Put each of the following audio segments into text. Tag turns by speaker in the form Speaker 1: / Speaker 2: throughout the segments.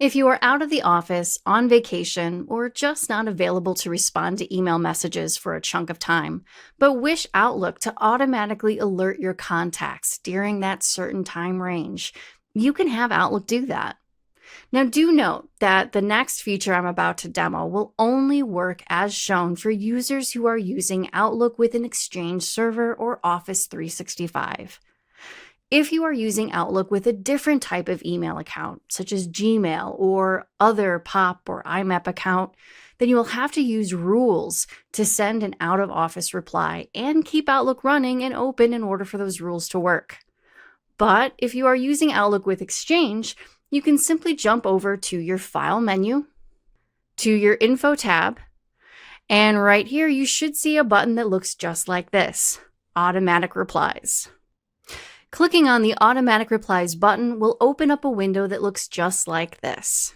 Speaker 1: If you are out of the office, on vacation, or just not available to respond to email messages for a chunk of time, but wish Outlook to automatically alert your contacts during that certain time range, you can have Outlook do that. Now, do note that the next feature I'm about to demo will only work as shown for users who are using Outlook with an Exchange server or Office 365. If you are using Outlook with a different type of email account, such as Gmail or other POP or IMAP account, then you will have to use rules to send an out-of-office reply and keep Outlook running and open in order for those rules to work. But if you are using Outlook with Exchange, you can simply jump over to your File menu, to your Info tab, and right here you should see a button that looks just like this, Automatic Replies. Clicking on the Automatic Replies button will open up a window that looks just like this.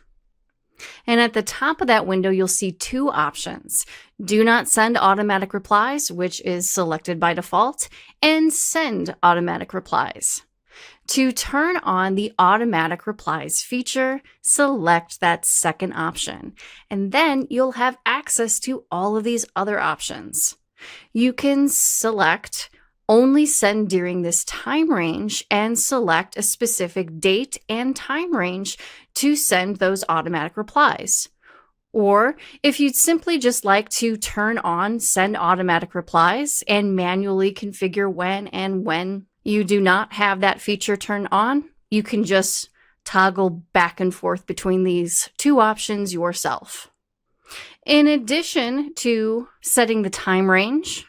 Speaker 1: And at the top of that window, you'll see two options. Do not send automatic replies, which is selected by default, and send automatic replies. To turn on the automatic replies feature, select that second option, and then you'll have access to all of these other options. You can select only send during this time range and select a specific date and time range to send those automatic replies. Or if you'd simply just like to turn on send automatic replies and manually configure when you do not have that feature turned on, you can just toggle back and forth between these two options yourself. In addition to setting the time range,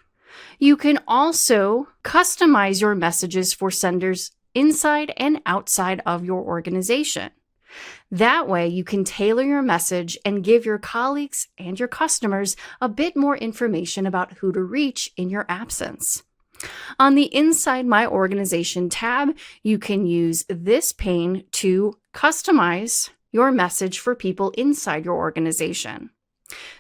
Speaker 1: you can also customize your messages for senders inside and outside of your organization. That way, you can tailor your message and give your colleagues and your customers a bit more information about who to reach in your absence. On the Inside My Organization tab, you can use this pane to customize your message for people inside your organization.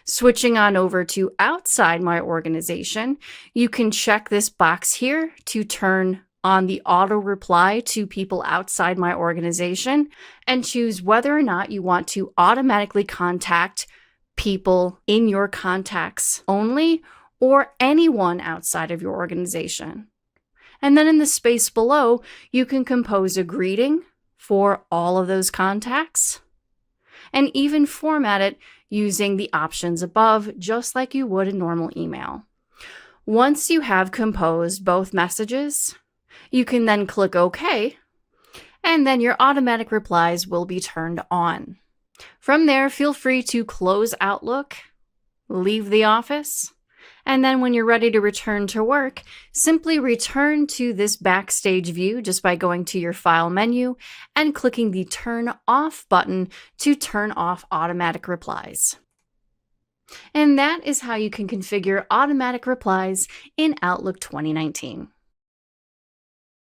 Speaker 1: Switching on over to Outside My Organization, you can check this box here to turn on the auto reply to people outside my organization and choose whether or not you want to automatically contact people in your contacts only or anyone outside of your organization. And then in the space below, you can compose a greeting for all of those contacts and even format it using the options above, just like you would a normal email. Once you have composed both messages, you can then click OK, and then your automatic replies will be turned on. From there, feel free to close Outlook, leave the office, and then when you're ready to return to work, simply return to this backstage view just by going to your File menu and clicking the Turn Off button to turn off automatic replies. And that is how you can configure automatic replies in Outlook 2019.